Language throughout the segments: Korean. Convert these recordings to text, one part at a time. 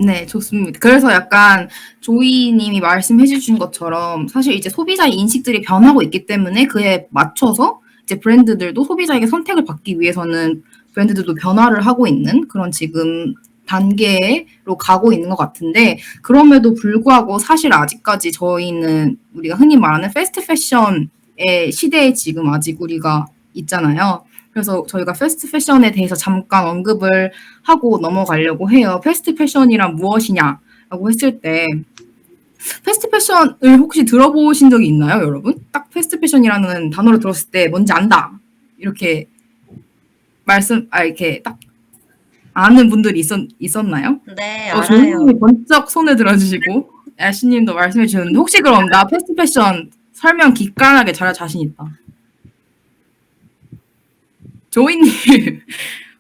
네, 좋습니다. 그래서 약간 조이 님이 말씀해 주신 것처럼 사실 이제 소비자의 인식들이 변하고 있기 때문에 그에 맞춰서 이제 브랜드들도 소비자에게 선택을 받기 위해서는 브랜드들도 변화를 하고 있는 그런 지금 단계로 가고 있는 것 같은데 그럼에도 불구하고 사실 아직까지 저희는 우리가 흔히 말하는 패스트 패션의 시대에 지금 아직 우리가 있잖아요. 그래서 저희가 패스트 패션에 대해서 잠깐 언급을 하고 넘어가려고 해요. 패스트 패션이란 무엇이냐라고 했을 때 패스트 패션을 혹시 들어보신 적이 있나요, 여러분? 딱 패스트 패션이라는 단어를 들었을 때 뭔지 안다. 이렇게 이렇게 딱 아는 분들이 있었나요? 네, 조님이 알아요. 번쩍 손을 들어주시고 애쉬님도 말씀해 주셨는데 혹시 그럼 나 패스트 패션 설명 기깔나게 잘할 자신 있다. 조이님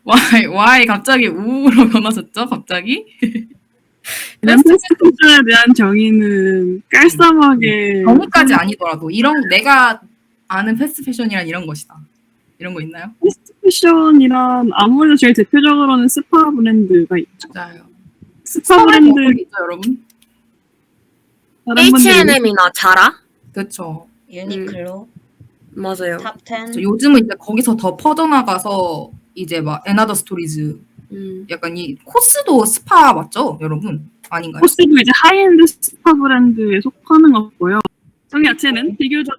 why 갑자기 우로 변하셨죠? 갑자기? 이런 패스트 패스트 패션에 대한 정의는 깔쌈하게 정의까지 아니더라도 이런 내가 아는 패스트 패션이란 이런 것이다. 이런 거 있나요? 패스트 패션이란 아무래도 제일 대표적으로는 스파 브랜드가 있죠. 맞아요. 스파 브랜드 있죠, 여러분? 다른 분들이 H&M이나 자라? 그렇죠. 유니클로, 맞아요. 탑10. 요즘은 이제 거기서 더 퍼져나가서 이제 막 애나더 스토리즈 약간 이 코스도 스파 맞죠, 여러분? 아닌가요? 코스도 이제 하이엔드 스파 브랜드에 속하는 거고요. 정의 자체는 비교적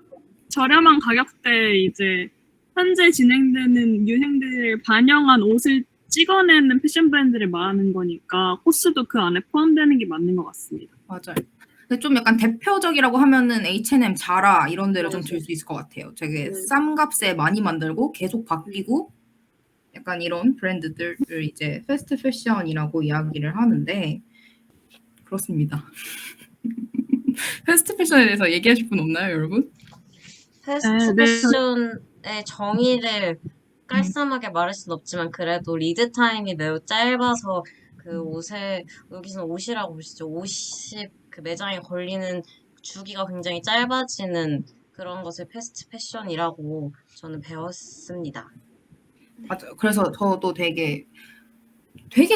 저렴한 가격대에 이제 현재 진행되는 유행들을 반영한 옷을 찍어내는 패션 브랜드를 말하는 거니까 코스도 그 안에 포함되는 게 맞는 것 같습니다. 맞아요. 근데 좀 약간 대표적이라고 하면은 H&M, 자라 이런 데를 좀 들 수 있을 것 같아요. 되게 싼 값에 많이 만들고 계속 바뀌고 약간 이런 브랜드들을 이제 패스트 패션이라고 이야기를 하는데 그렇습니다. 패스트 패션에 대해서 얘기하실 분 없나요, 여러분? 패스트 네. 패션의 정의를 깔쌈하게 말할 순 없지만 그래도 리드 타임이 매우 짧아서 그 옷을 여기서는 옷이라고 보시죠. 옷이 그 매장에 걸리는 주기가 굉장히 짧아지는 그런 것을 패스트 패션이라고 저는 배웠습니다. 맞아요. 그래서 저도 되게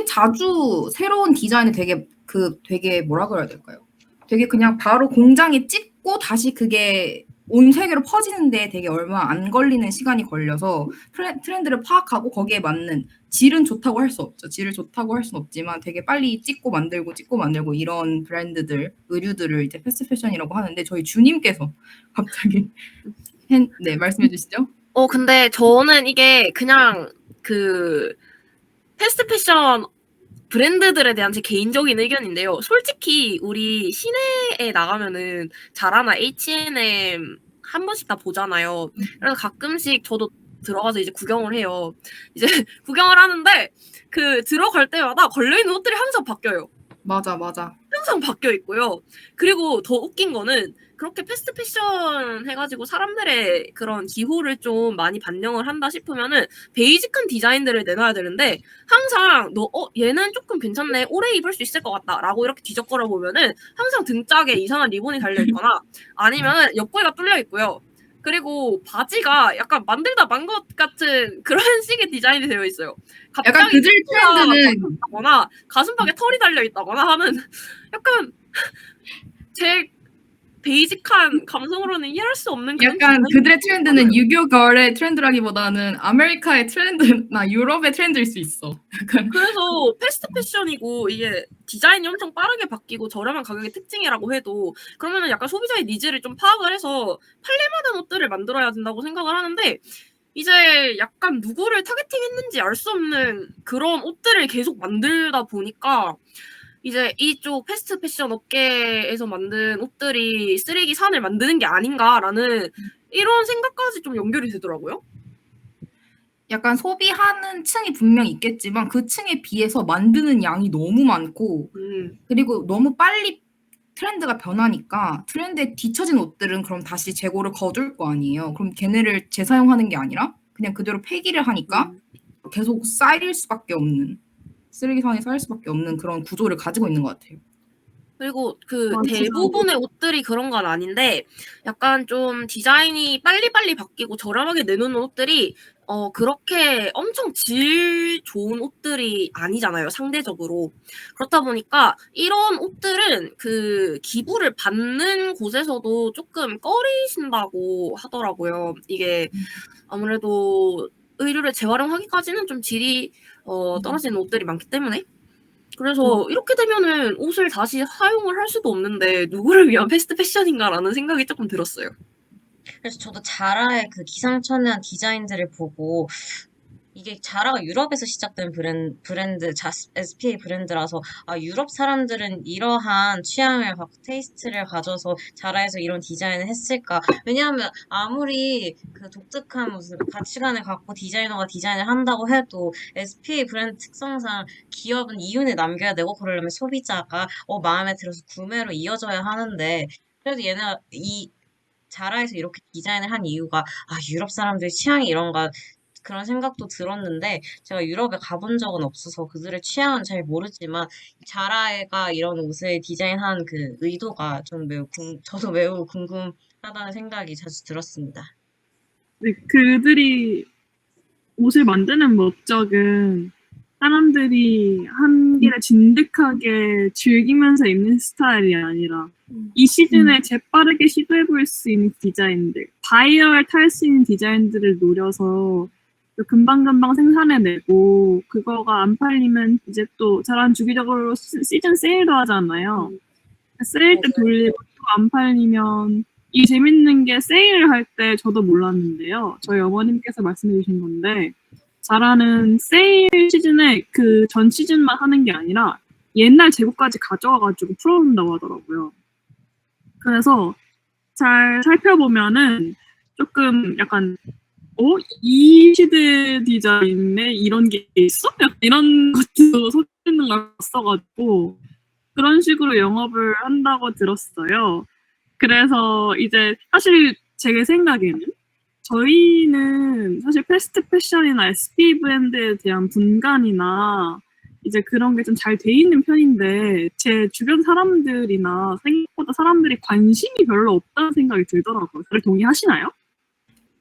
자주 새로운 디자인을 되게 뭐라 그래야 될까요? 되게 그냥 바로 공장에 찍고 다시 그게 온 세계로 퍼지는데 되게 얼마 안 걸리는 시간이 걸려서 트렌드를 파악하고 거기에 맞는 질은 좋다고 할 수 없죠. 질을 좋다고 할 수는 없지만 되게 빨리 찍고 만들고 이런 브랜드들, 의류들을 이제 패스트 패션이라고 하는데 저희 주님께서 갑자기 네, 말씀해 주시죠. 근데 저는 이게 그냥 그 패스트 패션 브랜드들에 대한 제 개인적인 의견인데요. 솔직히 우리 시내에 나가면은 자라나 H&M 한 번씩 다 보잖아요. 그래서 가끔씩 저도 들어가서 이제 구경을 해요. 이제 구경을 하는데 그 들어갈 때마다 걸려있는 옷들이 항상 바뀌어요. 맞아. 항상 바뀌어 있고요. 그리고 더 웃긴 거는 그렇게 패스트 패션 해가지고 사람들의 그런 기호를 좀 많이 반영을 한다 싶으면은 베이직한 디자인들을 내놔야 되는데 항상 얘는 조금 괜찮네, 오래 입을 수 있을 것 같다 라고 이렇게 뒤적거려 보면은 항상 등짝에 이상한 리본이 달려있거나 아니면은 옆구리가 뚫려 있고요. 그리고 바지가 약간 만들다 만 것 같은 그런 식의 디자인이 되어 있어요. 약간 그들 트렌드는 거나 가슴팍에 털이 달려 있다거나 하는 약간 제 베이직한 감성으로는 이해할 수 없는 그런 약간 디자인이 그들의 트렌드는 유교 걸의 트렌드라기보다는 아메리카의 트렌드나 유럽의 트렌드일 수 있어. 약간 그래서 패스트 패션이고 이게 디자인이 엄청 빠르게 바뀌고 저렴한 가격의 특징이라고 해도 그러면은 약간 소비자의 니즈를 좀 파악을 해서 판례마다 옷들을 만들어야 된다고 생각을 하는데 이제 약간 누구를 타겟팅했는지 알 수 없는 그런 옷들을 계속 만들다 보니까 이제 이쪽 패스트 패션 업계에서 만든 옷들이 쓰레기 산을 만드는 게 아닌가라는 이런 생각까지 좀 연결이 되더라고요. 약간 소비하는 층이 분명히 있겠지만 그 층에 비해서 만드는 양이 너무 많고 그리고 너무 빨리 트렌드가 변하니까 트렌드에 뒤처진 옷들은 그럼 다시 재고를 거둘 거 아니에요. 그럼 걔네를 재사용하는 게 아니라 그냥 그대로 폐기를 하니까 계속 쌓일 수밖에 없는 쓰레기산에 쌓일 수밖에 없는 그런 구조를 가지고 있는 것 같아요. 그리고 그 맞아. 대부분의 옷들이 그런 건 아닌데 약간 좀 디자인이 빨리빨리 바뀌고 저렴하게 내놓는 옷들이 그렇게 엄청 질 좋은 옷들이 아니잖아요, 상대적으로. 그렇다 보니까 이런 옷들은 그 기부를 받는 곳에서도 조금 꺼리신다고 하더라고요. 이게 아무래도 의류를 재활용하기까지는 좀 질이 떨어지는 옷들이 많기 때문에. 그래서 이렇게 되면은 옷을 다시 사용을 할 수도 없는데 누구를 위한 패스트 패션인가라는 생각이 조금 들었어요. 그래서 저도 자라의 그 기상천외한 디자인들을 보고 이게 자라가 유럽에서 시작된 브랜드, SPA 브랜드라서 유럽 사람들은 이러한 취향을 갖고 테이스트를 가져서 자라에서 이런 디자인을 했을까? 왜냐하면 아무리 그 독특한 무슨 가치관을 갖고 디자이너가 디자인을 한다고 해도 SPA 브랜드 특성상 기업은 이윤을 남겨야 되고 그러려면 소비자가 마음에 들어서 구매로 이어져야 하는데 그래도 얘네가 이 자라에서 이렇게 디자인을 한 이유가 유럽 사람들 취향이 이런가 그런 생각도 들었는데 제가 유럽에 가본 적은 없어서 그들의 취향은 잘 모르지만 자라가 이런 옷을 디자인한 그 의도가 좀 저도 매우 궁금하다는 생각이 자주 들었습니다. 네, 그들이 옷을 만드는 목적은 사람들이 한기를 진득하게 즐기면서 입는 스타일이 아니라 이 시즌에 재빠르게 시도해볼 수 있는 디자인들, 바이어를 탈 수 있는 디자인들을 노려서 금방금방 생산해내고 그거가 안 팔리면 이제 또 자란 주기적으로 시즌 세일도 하잖아요. 세일 때 돌리고 또 안 팔리면 이 재밌는 게 세일을 할 때 저도 몰랐는데요. 저희 어머님께서 말씀해 주신 건데 자라는 세일 시즌에 그 전 시즌만 하는 게 아니라 옛날 재고까지 가져와가지고 풀어놓는다고 하더라고요. 그래서 잘 살펴보면은 조금 약간 이 시대 디자인에 이런 게 있어? 약간 이런 것도 섞이는 걸 봤어가지고 그런 식으로 영업을 한다고 들었어요. 그래서 이제 사실 제 생각에는 저희는 사실 패스트 패션이나 SP 브랜드에 대한 분간이나 이제 그런 게 좀 잘 돼 있는 편인데 제 주변 사람들이나 생각보다 사람들이 관심이 별로 없다는 생각이 들더라고요. 그걸 동의하시나요?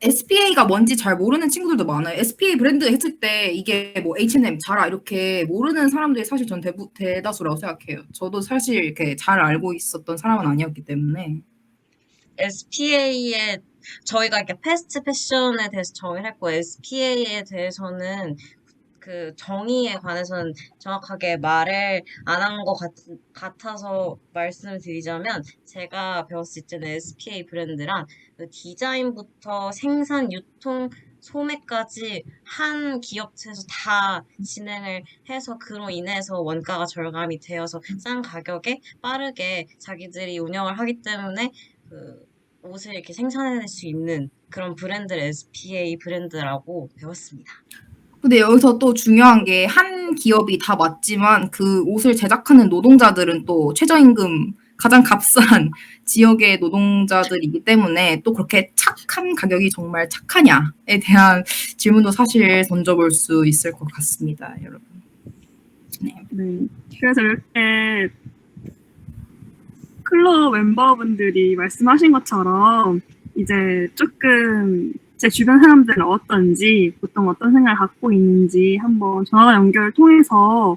SPA가 뭔지 잘 모르는 친구들도 많아요. SPA 브랜드 했을 때 이게 뭐 H&M, 자라 이렇게 모르는 사람들이 사실 전 대다수라고 생각해요. 저도 사실 이렇게 잘 알고 있었던 사람은 아니었기 때문에. SPA에 저희가 이렇게 패스트 패션에 대해서 정의를 했고 SPA에 대해서는 그 정의에 관해서는 정확하게 말을 안 한 것 같아서 말씀을 드리자면 제가 배웠을 때는 SPA 브랜드란 그 디자인부터 생산, 유통, 소매까지 한 기업체에서 다 진행을 해서 그로 인해서 원가가 절감이 되어서 싼 가격에 빠르게 자기들이 운영을 하기 때문에 그 옷을 이렇게 생산해낼 수 있는 그런 브랜드를 SPA 브랜드라고 배웠습니다. 근데 여기서 또 중요한 게 한 기업이 다 맞지만 그 옷을 제작하는 노동자들은 또 최저임금 가장 값싼 지역의 노동자들이기 때문에 또 그렇게 착한 가격이 정말 착하냐에 대한 질문도 사실 던져볼 수 있을 것 같습니다, 여러분. 네. 그래서 이렇게 클럽 멤버분들이 말씀하신 것처럼 이제 조금 제 주변 사람들은 어떤지, 보통 어떤 생각을 갖고 있는지 한번 전화 연결을 통해서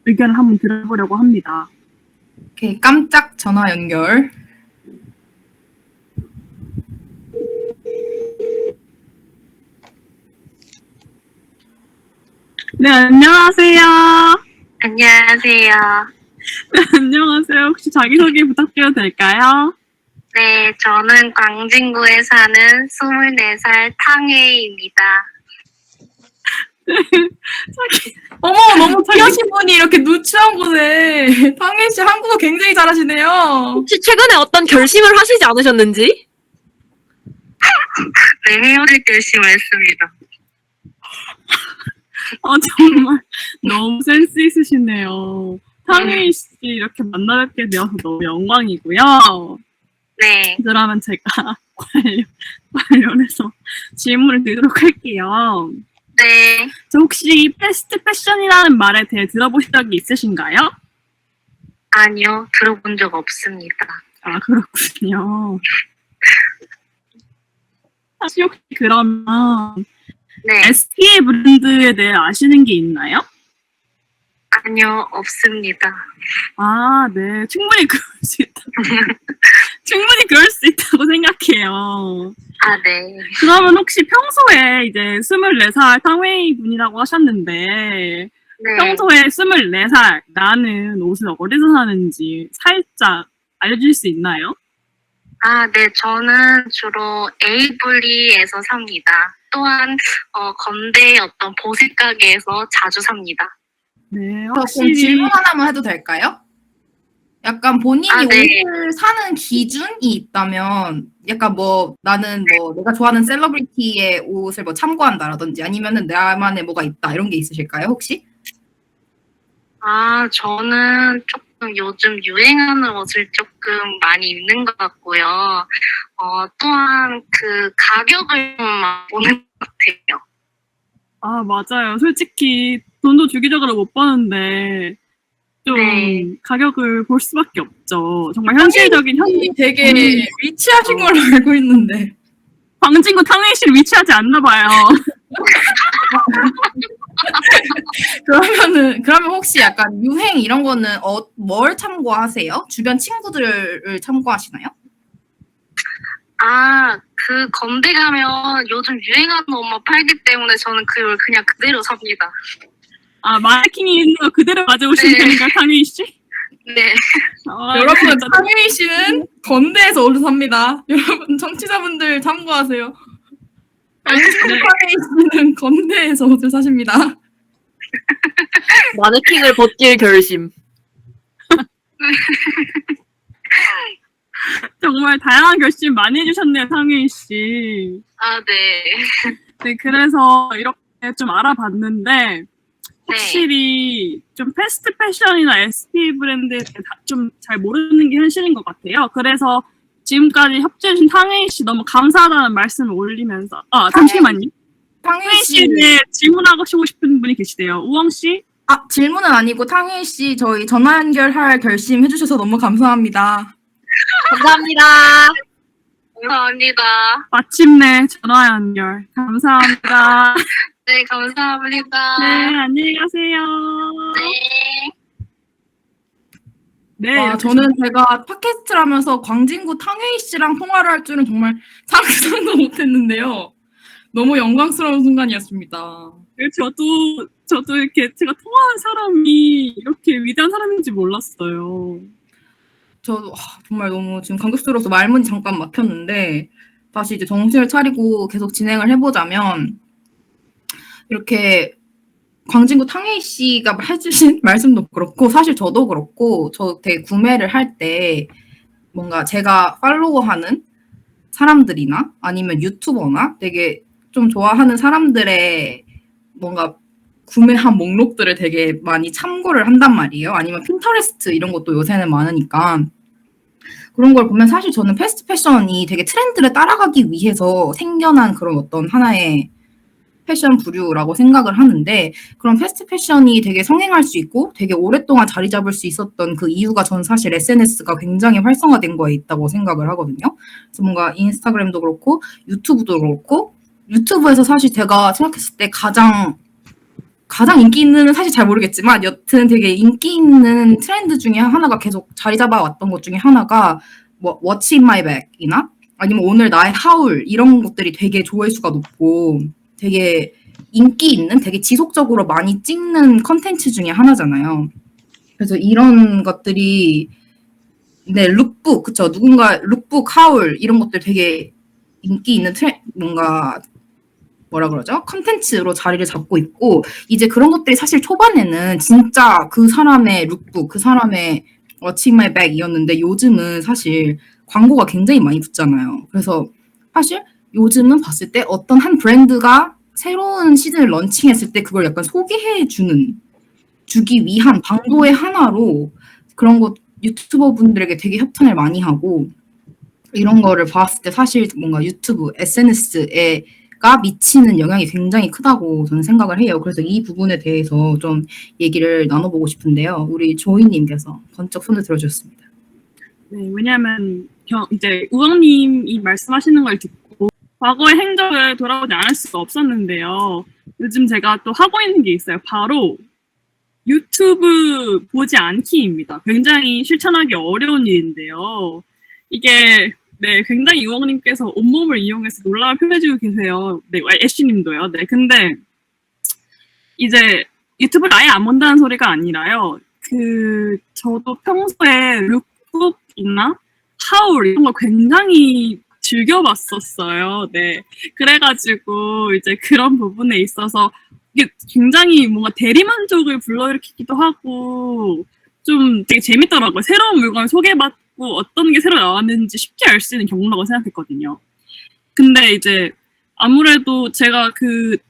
의견을 한번 들어보려고 합니다. 오케이, 깜짝 전화 연결. 네, 안녕하세요. 안녕하세요. 네, 안녕하세요. 혹시 자기소개 부탁드려도 될까요? 네, 저는 광진구에 사는 24살 탕혜입니다. 어머, 너무 귀하신 분이 이렇게 누추한 곳에 탕혜 씨 한국어 굉장히 잘하시네요. 혹시 최근에 어떤 결심을 하시지 않으셨는지? 네, 헤어질 결심을 했습니다. 정말 너무 센스 있으시네요. 탕혜 씨 이렇게 만나뵙게 되어서 너무 영광이고요. 네, 그러면 제가 관련해서 질문을 드리도록 할게요. 네, 저 혹시 패스트 패션이라는 말에 대해 들어보신 적이 있으신가요? 아니요, 들어본 적 없습니다. 아, 그렇군요. 사실 혹시 그러면 네, SPA 브랜드에 대해 아시는 게 있나요? 아니요, 없습니다. 아, 네. 충분히 그럴 수 있다. 충분히 그럴 수 있다고 생각해요. 아, 네. 그러면 혹시 평소에 이제 24살 탕웨이 분이라고 하셨는데, 네. 평소에 24살 나는 옷을 어디서 사는지 살짝 알려주실 수 있나요? 아, 네, 저는 주로 에이블리에서 삽니다. 또한 건대의 어떤 보색 가게에서 자주 삽니다. 네, 그럼 확실히. 질문 하나만 해도 될까요? 약간 본인이 아, 네. 옷을 사는 기준이 있다면, 약간 뭐 나는 뭐 내가 좋아하는 셀러브리티의 옷을 뭐 참고한다라든지 아니면은 나만의 뭐가 있다 이런 게 있으실까요, 혹시? 아, 저는 조금 요즘 유행하는 옷을 조금 많이 입는 것 같고요. 또한 그 가격을 막 보는 것 같아요. 아, 맞아요. 솔직히 돈도 주기적으로 못 버는데, 좀 네. 가격을 볼 수밖에 없죠. 정말 현실적인 되게 리치하신 걸로 알고 있는데. 광진구 탕웨이시를 위치하지 않나 봐요. 그러면 혹시 약간 유행 이런 거는 뭘 참고하세요? 주변 친구들을 참고하시나요? 아, 그 건대 가면 요즘 유행하는 옷만 팔기 때문에 저는 그걸 그냥 그대로 삽니다. 아, 마네킹이 있는 거 그대로 가져오시는 네. 건가요, 탕웨이 씨? 네. 아, 여러분, 진짜 상혜희 씨는 건대에서 옷을 삽니다. 여러분, 청취자분들 참고하세요. 상혜희 씨는 건대에서 옷을 사십니다. 마네킹을 벗길 결심. 정말 다양한 결심 많이 해주셨네요, 탕웨이 씨. 아, 네. 네, 그래서 이렇게 좀 알아봤는데, 네. 확실히 좀 패스트 패션이나 SP 브랜드에 좀 잘 모르는 게 현실인 것 같아요. 그래서 지금까지 협조해주신 탕웨이 씨 너무 감사하다는 말씀을 올리면서, 잠시만요. 상혜희 탕웨이 씨, 씨에 질문하고 싶은 분이 계시대요. 우엉 씨? 질문은 아니고 상혜희 씨 저희 전화 연결할 결심 해주셔서 너무 감사합니다. 감사합니다. 감사합니다. 마침내 전화 연결. 감사합니다. 네, 감사합니다. 네, 안녕히 가세요. 네. 네, 와, 이렇게 저는 제가 팟캐스트를 하면서 광진구 탕혜희 씨랑 통화를 할 줄은 정말 상상도 못했는데요. 너무 영광스러운 순간이었습니다. 저도 이렇게 제가 통화한 사람이 이렇게 위대한 사람인지 몰랐어요. 저도 정말 너무 지금 감격스러워서 말문이 잠깐 막혔는데 다시 이제 정신을 차리고 계속 진행을 해보자면 이렇게 광진구 탕혜희 씨가 해주신 말씀도 그렇고 사실 저도 그렇고 저 되게 구매를 할 때 뭔가 제가 팔로우하는 사람들이나 아니면 유튜버나 되게 좀 좋아하는 사람들의 뭔가 구매한 목록들을 되게 많이 참고를 한단 말이에요. 아니면 핀터레스트 이런 것도 요새는 많으니까 그런 걸 보면 사실 저는 패스트 패션이 되게 트렌드를 따라가기 위해서 생겨난 그런 어떤 하나의 패션 부류라고 생각을 하는데 그런 패스트 패션이 되게 성행할 수 있고 되게 오랫동안 자리 잡을 수 있었던 그 이유가 저는 사실 SNS가 굉장히 활성화된 거에 있다고 생각을 하거든요. 그래서 뭔가 인스타그램도 그렇고 유튜브도 그렇고 유튜브에서 사실 제가 생각했을 때 가장 인기 있는 사실 잘 모르겠지만 여튼 되게 인기 있는 트렌드 중에 하나가 계속 자리 잡아왔던 것 중에 하나가 뭐 What's in my bag이나 아니면 오늘 나의 하울 이런 것들이 되게 조회수가 높고 되게 인기 있는 되게 지속적으로 많이 찍는 컨텐츠 중에 하나잖아요. 그래서 이런 것들이 네 룩북 그쵸 누군가 룩북 하울 이런 것들 되게 인기 있는 뭔가 뭐라 그러죠? 컨텐츠로 자리를 잡고 있고 이제 그런 것들이 사실 초반에는 진짜 그 사람의 룩북, 그 사람의 What's in my bag이었는데 요즘은 사실 광고가 굉장히 많이 붙잖아요. 그래서 사실 요즘은 봤을 때 어떤 한 브랜드가 새로운 시즌을 런칭했을 때 그걸 약간 주기 위한 방도의 하나로 그런 것 유튜버 분들에게 되게 협찬을 많이 하고 이런 거를 봤을 때 사실 뭔가 유튜브, SNS에 미치는 영향이 굉장히 크다고 저는 생각을 해요. 그래서 이 부분에 대해서 좀 얘기를 나눠보고 싶은데요. 우리 조이님께서 번쩍 손을 들어주셨습니다. 네, 왜냐하면 이제 우왕님이 말씀하시는 걸 듣고 과거의 행적을 돌아보지 않을 수가 없었는데요. 요즘 제가 또 하고 있는 게 있어요. 바로 유튜브 보지 않기입니다. 굉장히 실천하기 어려운 일인데요. 이게 네, 굉장히 우왕님께서 온몸을 이용해서 놀라움을 표해주고 계세요. 네, 애쉬님도요. 네, 근데 이제 유튜브를 아예 안 본다는 소리가 아니라요. 저도 평소에 룩북이나 하울 이런 걸 굉장히 즐겨봤었어요. 네, 그래가지고 이제 그런 부분에 있어서 이게 굉장히 뭔가 대리만족을 불러일으키기도 하고 좀 되게 재밌더라고요. 새로운 물건을 소개받고 어떤 게 새로 나왔는지 쉽게 알 수 있는 경로라고 생각했거든요. 근데 이제 아무래도 제가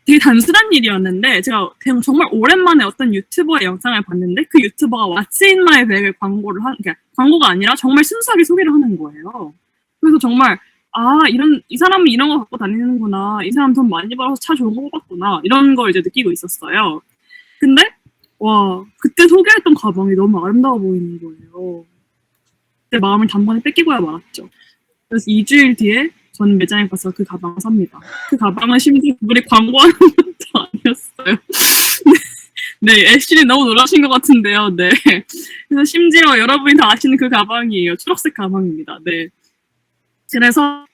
되게 단순한 일이었는데 제가 그냥 정말 오랜만에 어떤 유튜버의 영상을 봤는데 그 유튜버가 What's in my bag을 그러니까 광고가 아니라 정말 순수하게 소개를 하는 거예요. 그래서 정말 이 사람은 이런 거 갖고 다니는구나. 이 사람 돈 많이 벌어서 차 좋은 거 뽑았구나. 이런 걸 이제 느끼고 있었어요. 근데 와, 그때 소개했던 가방이 너무 아름다워 보이는 거예요. 그때 마음을 단번에 뺏기고야 말았죠. 그래서 2주일 뒤에 전 매장에 가서 그 가방을 삽니다. 그 가방은 심지어 그분이 광고하는 것도 아니었어요. 네, 애쉬님 너무 놀라신 것 같은데요. 네. 그래서 심지어 여러분이 다 아시는 그 가방이에요. 초록색 가방입니다. 네. 그래서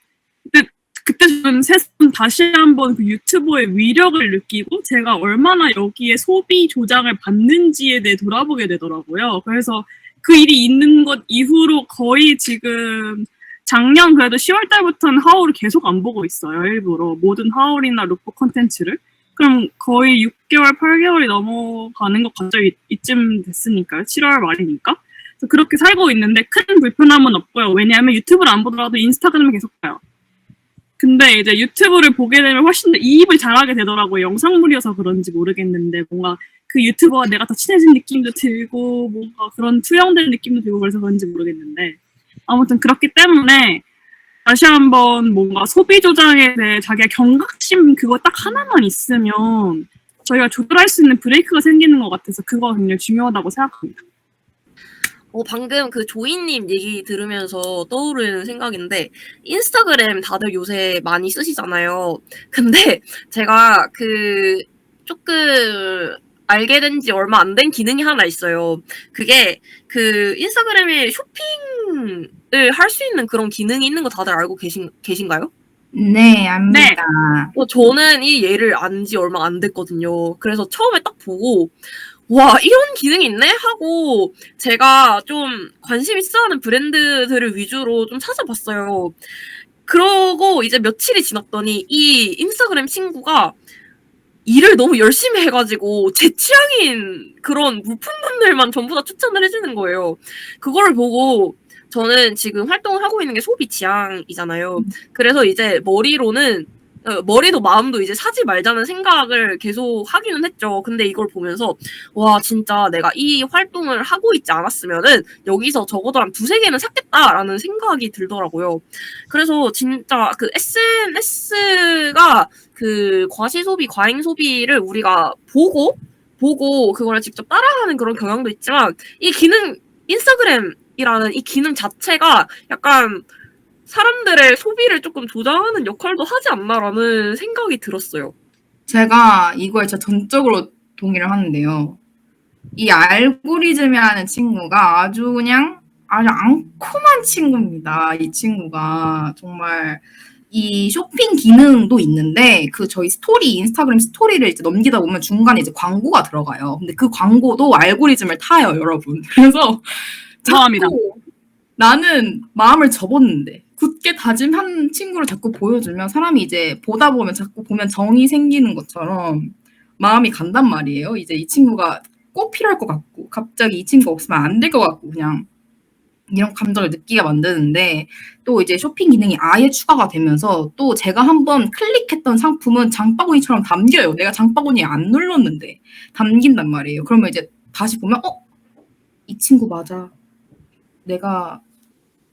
그때 저는 새삼 다시 한번 그 유튜버의 위력을 느끼고 제가 얼마나 여기에 소비 조장을 받는지에 대해 돌아보게 되더라고요. 그래서 그 일이 있는 것 이후로 거의 지금 작년 그래도 10월 달부터는 하울을 계속 안 보고 있어요. 일부러 모든 하울이나 룩북 콘텐츠를. 그럼 거의 6개월, 8개월이 넘어가는 것 같죠. 이쯤 됐으니까요. 7월 말이니까. 그래서 그렇게 살고 있는데 큰 불편함은 없고요. 왜냐하면 유튜브를 안 보더라도 인스타그램을 계속 봐요. 근데 이제 유튜브를 보게 되면 훨씬 더 이입을 잘하게 되더라고요. 영상물이어서 그런지 모르겠는데 뭔가 그 유튜버와 내가 더 친해진 느낌도 들고 뭔가 그런 투영된 느낌도 들고 그래서 그런지 모르겠는데 아무튼 그렇기 때문에 다시 한번 뭔가 소비 조장에 대해 자기가 경각심 그거 딱 하나만 있으면 저희가 조절할 수 있는 브레이크가 생기는 것 같아서 그거가 굉장히 중요하다고 생각합니다. 방금 그 조이님 얘기 들으면서 떠오르는 생각인데, 인스타그램 다들 요새 많이 쓰시잖아요. 근데 제가 조금 알게 된 지 얼마 안 된 기능이 하나 있어요. 그게 인스타그램에 쇼핑을 할 수 있는 그런 기능이 있는 거 다들 알고 계신가요? 네, 압니다. 저는 이 얘를 안 지 얼마 안 됐거든요. 그래서 처음에 딱 보고 와, 이런 기능이 있네? 하고 제가 좀 관심 있어 하는 브랜드들을 위주로 좀 찾아봤어요. 그러고 이제 며칠이 지났더니 이 인스타그램 친구가 일을 너무 열심히 해가지고 제 취향인 그런 물품들만 전부 다 추천을 해주는 거예요. 그거를 보고 저는 지금 활동을 하고 있는 게 소비 지향이잖아요. 그래서 이제 머리도 마음도 이제 사지 말자는 생각을 계속 하기는 했죠. 근데 이걸 보면서 와, 진짜 내가 이 활동을 하고 있지 않았으면은 여기서 적어도 한 2-3개는 샀겠다라는 생각이 들더라고요. 그래서 진짜 그 SNS가 그 과시소비, 과잉소비를 우리가 보고 그거를 직접 따라하는 그런 경향도 있지만 이 기능, 인스타그램이라는 이 기능 자체가 약간 사람들의 소비를 조금 조장하는 역할도 하지 않나라는 생각이 들었어요. 제가 이거에 진짜 전적으로 동의를 하는데요. 이 알고리즘이라는 친구가 아주 앙콤한 친구입니다. 이 친구가 정말 이 쇼핑 기능도 있는데 저희 인스타그램 스토리를 이제 넘기다 보면 중간에 이제 광고가 들어가요. 근데 그 광고도 알고리즘을 타요, 여러분. 그래서 좋아합니다. 나는 마음을 접었는데 굳게 다짐한 친구를 자꾸 보여주면 사람이 이제 보다 보면 자꾸 보면 정이 생기는 것처럼 마음이 간단 말이에요. 이제 이 친구가 꼭 필요할 것 같고 갑자기 이 친구가 없으면 안 될 것 같고 그냥 이런 감정을 느끼게 만드는데 또 이제 쇼핑 기능이 아예 추가가 되면서 또 제가 한번 클릭했던 상품은 장바구니처럼 담겨요. 내가 장바구니에 안 눌렀는데 담긴단 말이에요. 그러면 이제 다시 보면 이 친구 맞아. 내가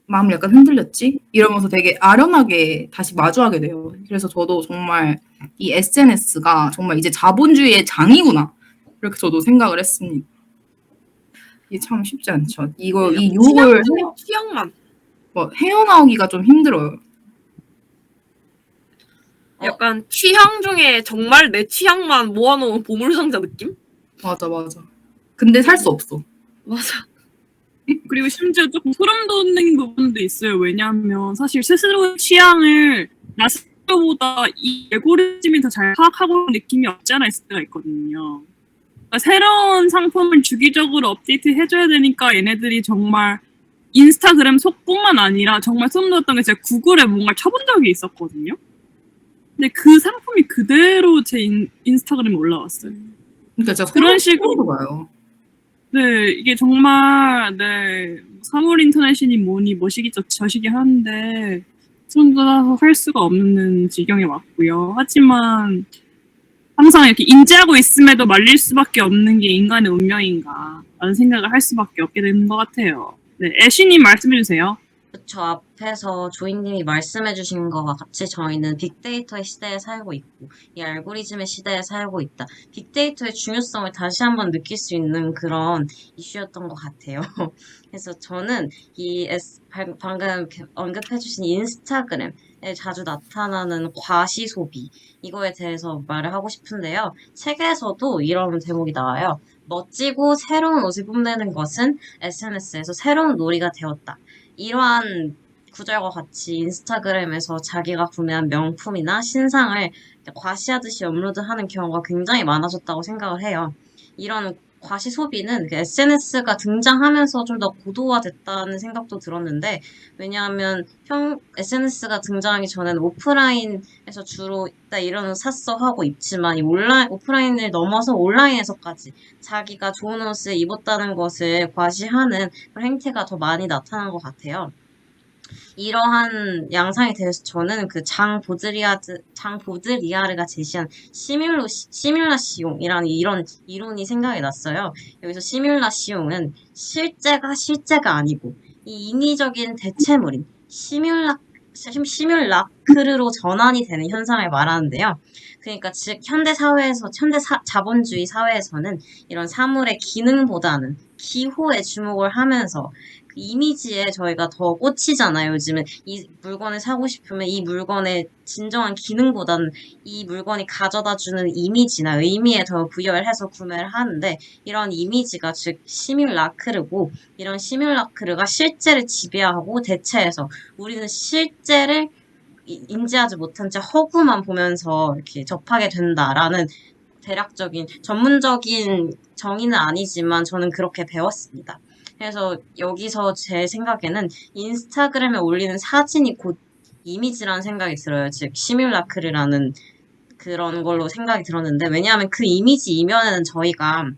마음이 약간 흔들렸지? 이러면서 되게 아련하게 다시 마주하게 돼요. 그래서 저도 정말 이 SNS가 정말 이제 자본주의의 장이구나. 이렇게 저도 생각을 했습니다. 이게 참 쉽지 않죠. 이거 이 유혹을 취향만. 헤어나오기가 좀 힘들어요. 약간 취향 중에 정말 내 취향만 모아놓은 보물상자 느낌? 맞아. 근데 살 수 없어. 맞아. 그리고 심지어 조금 소름 돋는 부분도 있어요. 왜냐하면 사실 스스로의 취향을 나 스스로보다 이 알고리즘이 더 잘 파악하고 있는 느낌이 없지 않아 있을 때가 있거든요. 그러니까 새로운 상품을 주기적으로 업데이트 해줘야 되니까 얘네들이 정말 인스타그램 속뿐만 아니라 정말 소름 돋았던 게 제가 구글에 뭔가 쳐본 적이 있었거든요. 근데 그 상품이 그대로 제 인스타그램에 올라왔어요. 그러니까 진짜 그런 식으로 봐요. 네, 이게 정말, 네, 사물 인터넷이니 뭐니 뭐시기 저시기 하는데, 손 돋아서 할 수가 없는 지경에 왔고요. 하지만, 항상 이렇게 인지하고 있음에도 말릴 수밖에 없는 게 인간의 운명인가, 라는 생각을 할 수밖에 없게 되는 것 같아요. 네, 애쉬님 말씀해주세요. 그쵸. 앞에서 조이님이 말씀해주신 것과 같이 저희는 빅데이터의 시대에 살고 있고, 이 알고리즘의 시대에 살고 있다. 빅데이터의 중요성을 다시 한번 느낄 수 있는 그런 이슈였던 것 같아요. 그래서 저는 방금 언급해주신 인스타그램에 자주 나타나는 과시 소비, 이거에 대해서 말을 하고 싶은데요. 책에서도 이런 대목이 나와요. 멋지고 새로운 옷을 뽐내는 것은 SNS에서 새로운 놀이가 되었다. 이러한 구절과 같이 인스타그램에서 자기가 구매한 명품이나 신상을 과시하듯이 업로드하는 경우가 굉장히 많아졌다고 생각을 해요. 이런 과시 소비는 SNS가 등장하면서 좀 더 고도화됐다는 생각도 들었는데, 왜냐하면 SNS가 등장하기 전에는 오프라인에서 주로 이런 옷 샀어 하고 입지만, 오프라인을 넘어서 온라인에서까지 자기가 좋은 옷을 입었다는 것을 과시하는 그런 행태가 더 많이 나타난 것 같아요. 이러한 양상에 대해서 저는 그 장 보드리아르가 제시한 시뮬라시옹이라는 이런 이론이 생각이 났어요. 여기서 시뮬라시옹은 실제가 아니고 이 인위적인 대체물인 시뮬라크르로 전환이 되는 현상을 말하는데요. 그러니까 즉 자본주의 사회에서는 이런 사물의 기능보다는 기호에 주목을 하면서 그 이미지에 저희가 더 꽂히잖아요. 요즘은 이 물건을 사고 싶으면 이 물건의 진정한 기능보다는 이 물건이 가져다주는 이미지나 의미에 더 부여를 해서 구매를 하는데, 이런 이미지가 즉 시뮬라크르고, 이런 시뮬라크르가 실제를 지배하고 대체해서 우리는 실제를 인지하지 못한 채 허구만 보면서 이렇게 접하게 된다라는 대략적인 전문적인 정의는 아니지만 저는 그렇게 배웠습니다. 그래서 여기서 제 생각에는 인스타그램에 올리는 사진이 곧 이미지라는 생각이 들어요. 즉 시뮬라크르라는 그런 걸로 생각이 들었는데, 왜냐하면 그 이미지 이면에는 저희가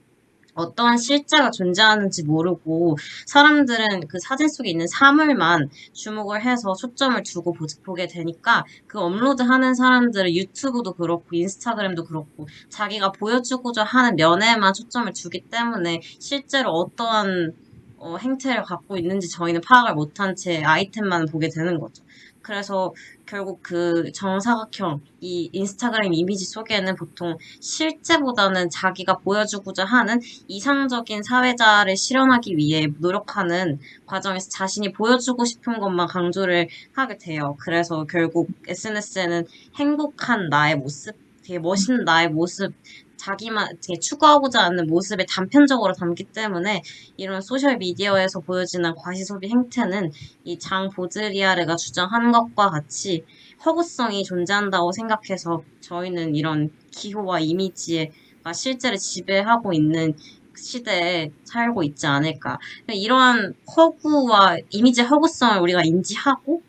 어떠한 실제가 존재하는지 모르고 사람들은 그 사진 속에 있는 사물만 주목을 해서 초점을 두고 보게 되니까, 그 업로드하는 사람들은 유튜브도 그렇고 인스타그램도 그렇고 자기가 보여주고자 하는 면에만 초점을 두기 때문에 실제로 어떠한 행태를 갖고 있는지 저희는 파악을 못한 채 아이템만 보게 되는 거죠. 그래서 결국 그 정사각형, 이 인스타그램 이미지 속에는 보통 실제보다는 자기가 보여주고자 하는 이상적인 사회자를 실현하기 위해 노력하는 과정에서 자신이 보여주고 싶은 것만 강조를 하게 돼요. 그래서 결국 SNS에는 행복한 나의 모습, 되게 멋있는 나의 모습, 자기만 되게 추구하고자 하는 모습을 단편적으로 담기 때문에 이런 소셜미디어에서 보여지는 과시소비 행태는 이 장 보드리아르가 주장하는 것과 같이 허구성이 존재한다고 생각해서 저희는 이런 기호와 이미지가 실제를 지배하고 있는 시대에 살고 있지 않을까. 이러한 허구와 이미지 허구성을 우리가 인지하고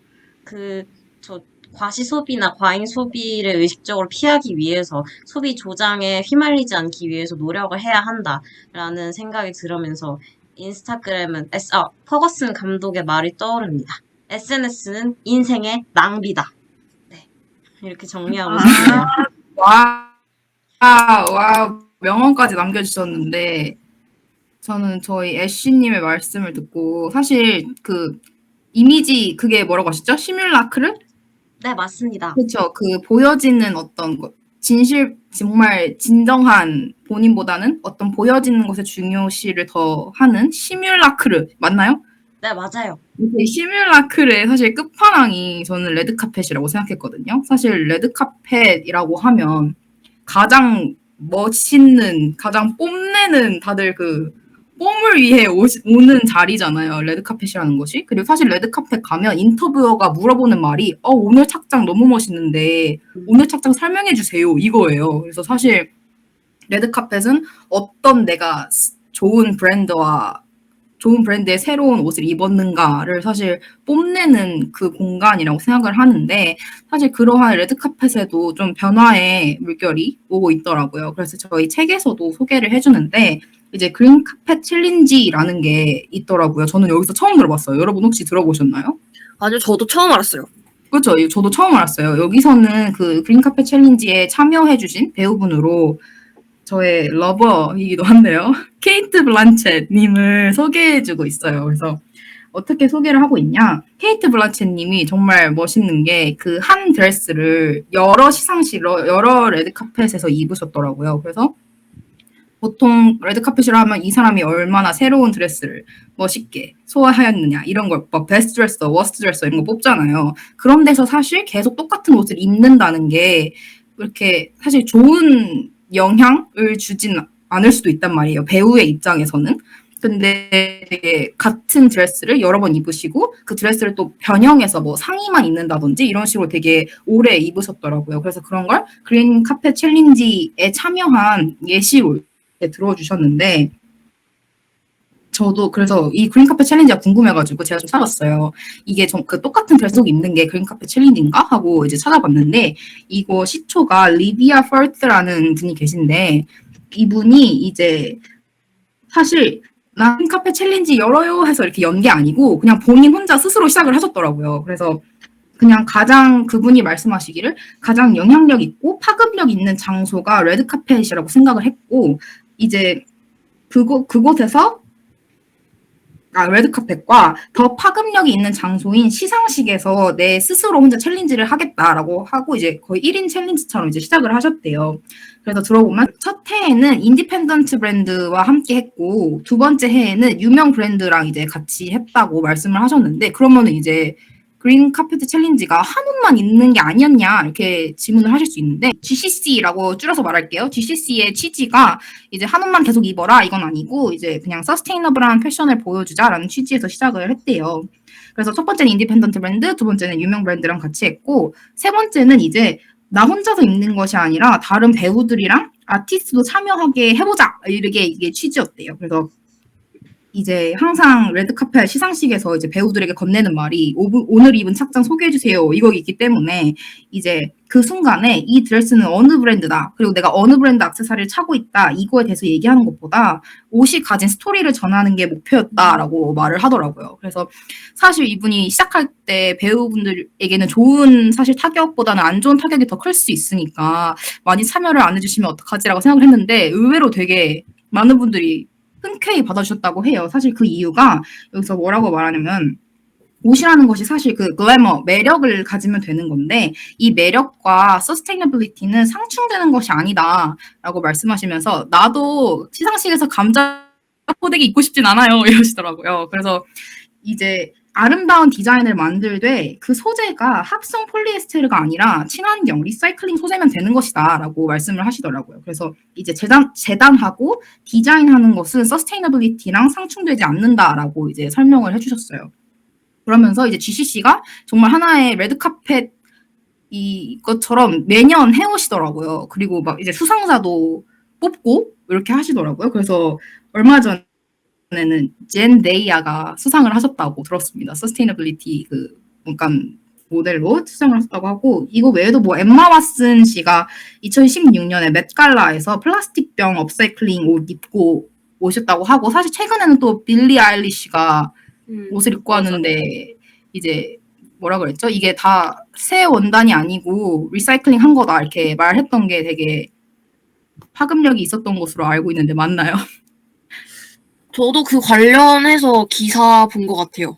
과시 소비나 과잉 소비를 의식적으로 피하기 위해서 소비 조장에 휘말리지 않기 위해서 노력을 해야 한다라는 생각이 들으면서 인스타그램은 퍼거슨 감독의 말이 떠오릅니다. SNS는 인생의 낭비다. 네, 이렇게 정리하고 싶네요. 와, 명언까지 남겨주셨는데, 저는 저희 애쉬님의 말씀을 듣고, 사실 이미지 그게 뭐라고 하셨죠? 시뮬라크르? 네, 맞습니다. 그쵸. 그 보여지는 어떤 것, 정말 진정한 본인보다는 어떤 보여지는 것의 중요시를 더 하는 시뮬라크르 맞나요? 네, 맞아요. 이 시뮬라크의 사실 끝판왕이 저는 레드카펫이라고 생각했거든요. 사실 레드카펫이라고 하면 가장 멋있는, 가장 뽐내는 다들 그 뽐을 위해 오는 자리잖아요. 레드카펫이라는 것이. 그리고 사실 레드카펫 가면 인터뷰어가 물어보는 말이 오늘 착장 너무 멋있는데 오늘 착장 설명해 주세요. 이거예요. 그래서 사실 레드카펫은 어떤 내가 좋은 브랜드의 새로운 옷을 입었는가를 사실 뽐내는 그 공간이라고 생각을 하는데 사실 그러한 레드카펫에도 좀 변화의 물결이 오고 있더라고요. 그래서 저희 책에서도 소개를 해주는데 이제 그린 카펫 챌린지라는 게 있더라고요. 저는 여기서 처음 들어봤어요. 여러분 혹시 들어보셨나요? 아니요, 저도 처음 알았어요. 그렇죠. 저도 처음 알았어요. 여기서는 그 그린 카펫 챌린지에 참여해주신 배우분으로 저의 러버이기도 한데요. 케이트 블란쳇 님을 소개해주고 있어요. 그래서 어떻게 소개를 하고 있냐? 케이트 블란쳇 님이 정말 멋있는 게 그 한 드레스를 여러 시상식으로 여러 레드카펫에서 입으셨더라고요. 그래서 보통 레드카펫이라 하면 이 사람이 얼마나 새로운 드레스를 멋있게 소화하였느냐 이런 걸 막 베스트 드레서, 워스트 드레서 이런 거 뽑잖아요. 그런 데서 사실 계속 똑같은 옷을 입는다는 게 이렇게 사실 좋은 영향을 주진 않을 수도 있단 말이에요. 배우의 입장에서는. 근데 되게 같은 드레스를 여러 번 입으시고 그 드레스를 또 변형해서 뭐 상의만 입는다든지 이런 식으로 되게 오래 입으셨더라고요. 그래서 그런 걸 그린 카펫 챌린지에 참여한 예시로 들어주셨는데 저도 그래서 이 그린 카펫 챌린지가 궁금해가지고 제가 좀 찾아봤어요. 이게 좀 그 똑같은 드레스 입는 게 그린 카펫 챌린지인가 하고 이제 찾아봤는데 이거 시초가 리비아 퍼트라는 분이 계신데 이분이 이제 사실 나 그린 카펫 챌린지 열어요 해서 이렇게 연 게 아니고 그냥 본인 혼자 스스로 시작을 하셨더라고요. 그래서 그냥 그분이 말씀하시기를 가장 영향력 있고 파급력 있는 장소가 레드카펫이라고 생각을 했고 이제 그곳에서 레드카펫과 더 파급력이 있는 장소인 시상식에서 내 스스로 혼자 챌린지를 하겠다라고 하고 이제 거의 1인 챌린지처럼 이제 시작을 하셨대요. 그래서 들어보면 첫 해에는 인디펜던트 브랜드와 함께 했고 두 번째 해에는 유명 브랜드랑 이제 같이 했다고 말씀을 하셨는데 그러면은 이제 그린 카페트 챌린지가 한 옷만 입는 게 아니었냐 이렇게 질문을 하실 수 있는데 GCC라고 줄여서 말할게요. GCC의 취지가 이제 한 옷만 계속 입어라 이건 아니고 이제 그냥 서스테이너블한 패션을 보여주자라는 취지에서 시작을 했대요. 그래서 첫 번째는 인디펜던트 브랜드, 두 번째는 유명 브랜드랑 같이 했고 세 번째는 이제 나 혼자서 입는 것이 아니라 다른 배우들이랑 아티스트도 참여하게 해보자 이게 취지였대요. 그래서 이제 항상 레드카펫 시상식에서 이제 배우들에게 건네는 말이 오늘 입은 착장 소개해주세요 이거이기 때문에 이제 그 순간에 이 드레스는 어느 브랜드다 그리고 내가 어느 브랜드 액세서리를 차고 있다 이거에 대해서 얘기하는 것보다 옷이 가진 스토리를 전하는 게 목표였다라고 말을 하더라고요. 그래서 사실 이분이 시작할 때 배우분들에게는 좋은 사실 타격보다는 안 좋은 타격이 더 클 수 있으니까 많이 참여를 안 해주시면 어떡하지라고 생각을 했는데 의외로 되게 많은 분들이 흔쾌히 받아주셨다고 해요. 사실 그 이유가 여기서 뭐라고 말하냐면 옷이라는 것이 사실 그 글래머, 매력을 가지면 되는 건데 이 매력과 서스테이너빌리티는 상충되는 것이 아니다라고 말씀하시면서 나도 시상식에서 감자 포대기 입고 싶진 않아요 이러시더라고요. 그래서 이제 아름다운 디자인을 만들되 그 소재가 합성 폴리에스테르가 아니라 친환경 리사이클링 소재면 되는 것이다 라고 말씀을 하시더라고요. 그래서 이제 재단하고 디자인하는 것은 서스테이너빌리티랑 상충되지 않는다라고 이제 설명을 해주셨어요. 그러면서 이제 GCC가 정말 하나의 레드카펫 이것처럼 매년 해오시더라고요. 그리고 막 이제 수상자도 뽑고 이렇게 하시더라고요. 그래서 얼마 전에는 젠데이아가 수상을 하셨다고 들었습니다. 서스테이너빌리티 그 약간 모델로 수상을 하셨다고 하고 이거 외에도 뭐 엠마 왓슨 씨가 2016년에 맷갈라에서 플라스틱병 업사이클링 옷 입고 오셨다고 하고 사실 최근에는 또 빌리 아일리시가 옷을 입고 왔는데 이제 뭐라 그랬죠? 이게 다 새 원단이 아니고 리사이클링 한 거다 이렇게 말했던 게 되게 파급력이 있었던 것으로 알고 있는데 맞나요? 저도 그 관련해서 기사 본 것 같아요.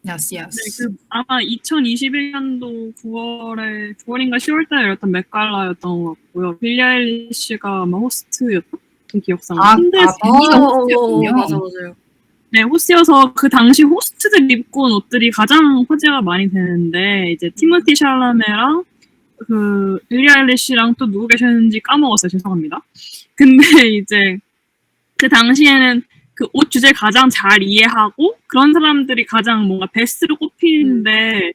Yes, 네, yes. 아마 2021년도 9월인가 10월달에 열렸던 맥갈라였던 것 같고요. 빌리 아일리시가 아마 호스트였던 기억상. 빌리가 호스트였군요. 맞아, 맞아요. 네, 호스트여서 그 당시 호스트들 입고 온 옷들이 가장 화제가 많이 되는데, 이제 티모티 샬라메랑 빌리 아일리시랑 또 누구 계셨는지 까먹었어요. 죄송합니다. 근데 이제 그 당시에는 그 옷 주제를 가장 잘 이해하고 그런 사람들이 가장 뭔가 베스트로 꼽히는데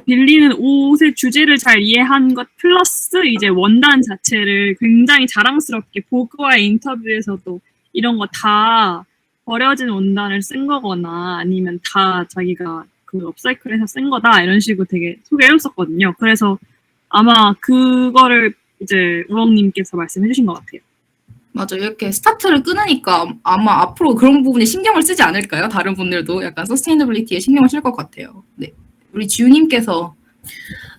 빌리는 옷의 주제를 잘 이해한 것 플러스 이제 원단 자체를 굉장히 자랑스럽게 보그와의 인터뷰에서도 이런 거 다 버려진 원단을 쓴 거거나 아니면 다 자기가 그 업사이클해서 쓴 거다 이런 식으로 되게 소개해줬었거든요. 그래서 아마 그거를 이제 우엉님께서 말씀해 주신 것 같아요. 맞아요. 이렇게 스타트를 끊으니까 아마 앞으로 그런 부분에 신경을 쓰지 않을까요? 다른 분들도 약간 서스테이너빌리티에 신경을 쓸 것 같아요. 네. 우리 지우님께서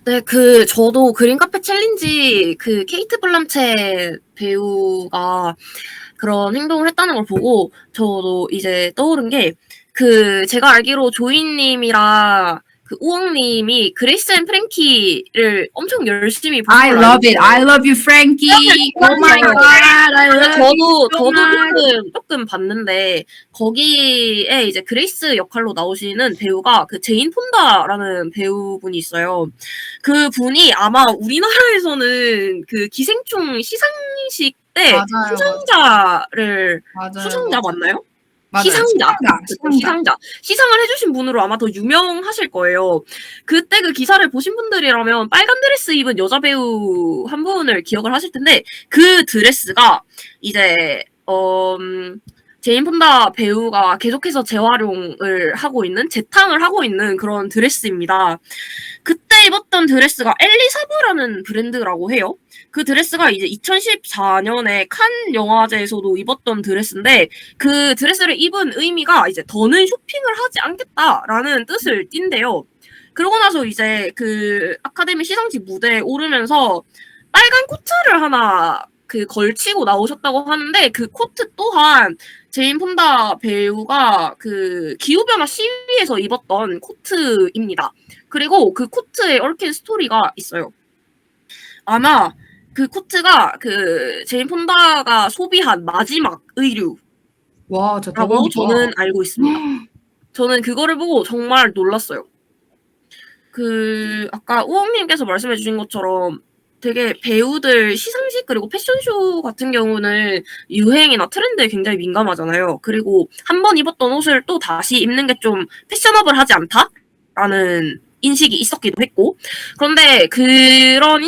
네, 저도 그린 카페 챌린지 케이트 블란쳇 배우가 그런 행동을 했다는 걸 보고 저도 이제 떠오른 게 제가 알기로 조이님이랑 우엉님이 그레이스 앤 프랭키를 엄청 열심히 보신 I 걸로 love 알고 it. I love you, Frankie. Oh my god. I love you so 저도 much. 조금 봤는데 거기에 이제 그레이스 역할로 나오시는 배우가 제인 폰다라는 배우분이 있어요. 그 분이 아마 우리나라에서는 기생충 시상식 때 맞아요. 수상자 맞나요? 맞아요. 시상자. 시상을 해주신 분으로 아마 더 유명하실 거예요. 그때 그 기사를 보신 분들이라면 빨간 드레스 입은 여자 배우 한 분을 기억을 하실 텐데 그 드레스가 이제 제인 폰다 배우가 계속해서 재활용을 하고 있는 재탕을 하고 있는 그런 드레스입니다. 그때 입었던 드레스가 엘리사브라는 브랜드라고 해요. 그 드레스가 이제 2014년에 칸 영화제에서도 입었던 드레스인데 그 드레스를 입은 의미가 이제 더는 쇼핑을 하지 않겠다라는 뜻을 띈대요. 그러고 나서 이제 아카데미 시상식 무대에 오르면서 빨간 코트를 하나 걸치고 나오셨다고 하는데 그 코트 또한 제인 폰다 배우가 기후변화 시위에서 입었던 코트입니다. 그리고 그 코트에 얽힌 스토리가 있어요. 아마 그 코트가 제인 폰다가 소비한 마지막 의류라고 와, 진짜 대박이다. 저는 알고 있습니다. 저는 그거를 보고 정말 놀랐어요. 아까 우엉님께서 말씀해 주신 것처럼 되게 배우들 시상식 그리고 패션쇼 같은 경우는 유행이나 트렌드에 굉장히 민감하잖아요. 그리고 한 번 입었던 옷을 또 다시 입는 게 좀 패셔너블하지 않다라는 인식이 있었기도 했고 그런데 그런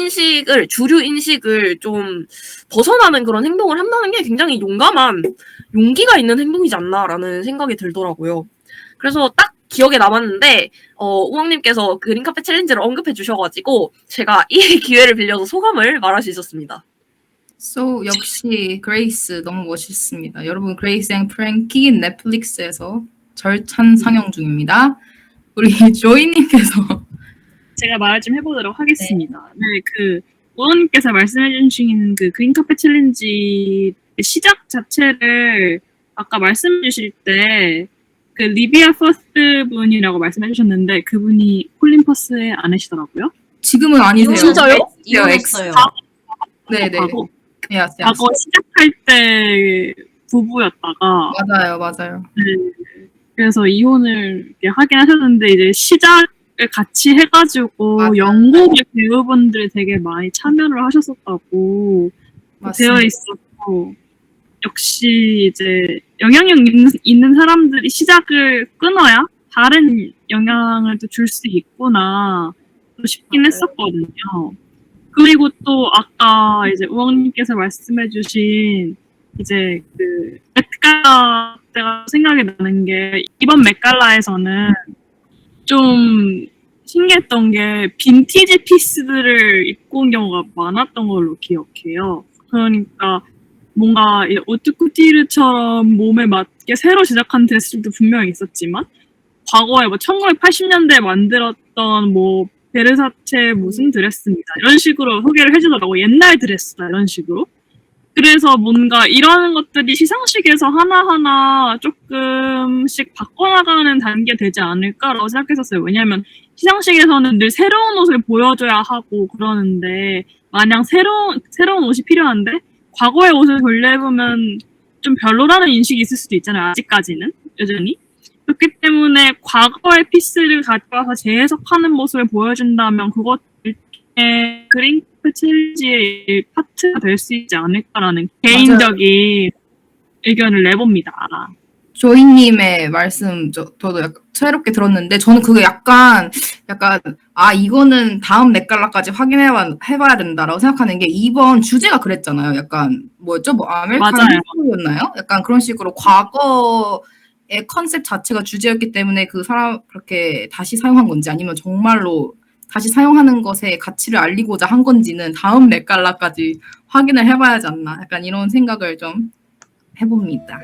주류 인식을 좀 벗어나는 그런 행동을 한다는 게 굉장히 용기가 있는 행동이지 않나라는 생각이 들더라고요. 그래서 딱 기억에 남았는데 우엉님께서 그린 카페 챌린지를 언급해 주셔가지고 제가 이 기회를 빌려서 소감을 말할 수 있었습니다. So 역시 그레이스 너무 멋있습니다. 여러분 그레이스 앤 프랭키 넷플릭스에서 절찬 상영 중입니다. 우리 조이님께서 제가 말을 좀 해보도록 하겠습니다. 네, 우원님께서 말씀해주신 그린 카페 챌린지 시작 자체를 아까 말씀해주실 때 리비아 퍼스트 분이라고 말씀해주셨는데 그분이 콜린 퍼스의 아내시더라고요. 지금은 아니세요. 진짜요? 이혼했어요. 네네. 과거 Yes, yes. 과거 시작할 때 부부였다가 맞아요. 네, 그래서 이혼을 이렇게 하긴 하셨는데 이제 시작을 같이 해가지고 맞아요. 영국의 배우분들이 되게 많이 참여를 하셨었다고 맞습니다. 되어 있었고 역시 이제 영향력 있는 사람들이 시작을 끊어야 다른 영향을 또 줄 수 있구나 또 싶긴 했었거든요. 그리고 또 아까 이제 우엉님께서 말씀해주신 이제 맥갈라 때가 생각이 나는 게 이번 맥갈라에서는 좀 신기했던 게 빈티지 피스들을 입고 온 경우가 많았던 걸로 기억해요. 그러니까 뭔가 오트쿠티르처럼 몸에 맞게 새로 제작한 드레스들도 분명히 있었지만 과거에 1980년대에 만들었던 베르사체 무슨 드레스입니다. 이런 식으로 소개를 해주더라고. 옛날 드레스다 이런 식으로. 그래서 뭔가 이런 것들이 시상식에서 하나하나 조금씩 바꿔나가는 단계 되지 않을까라고 생각했었어요. 왜냐면 시상식에서는 늘 새로운 옷을 보여줘야 하고 그러는데 마냥 새로운 옷이 필요한데 과거의 옷을 돌려보면 좀 별로라는 인식이 있을 수도 있잖아요. 아직까지는 여전히. 그렇기 때문에 과거의 피스를 가져와서 재해석하는 모습을 보여준다면 그것 일종의 그린카페 챌린지의 파트가 될 수 있지 않을까라는 개인적인 의견을 내봅니다. 조이님의 말씀 저도 약간 새롭게 들었는데 저는 그게 약간 이거는 다음 넷갈라까지 해봐야 된다라고 생각하는 게 이번 주제가 그랬잖아요. 약간 뭐였죠? 뭐 아메리칸 맞아요. 히스토리였나요? 약간 그런 식으로 과거의 컨셉 자체가 주제였기 때문에 그 사람 그렇게 다시 사용한 건지 아니면 정말로 다시 사용하는 것에 가치를 알리고자 한 건지는 다음 넷갈라까지 확인을 해봐야지 않나. 약간 이런 생각을 좀 해봅니다.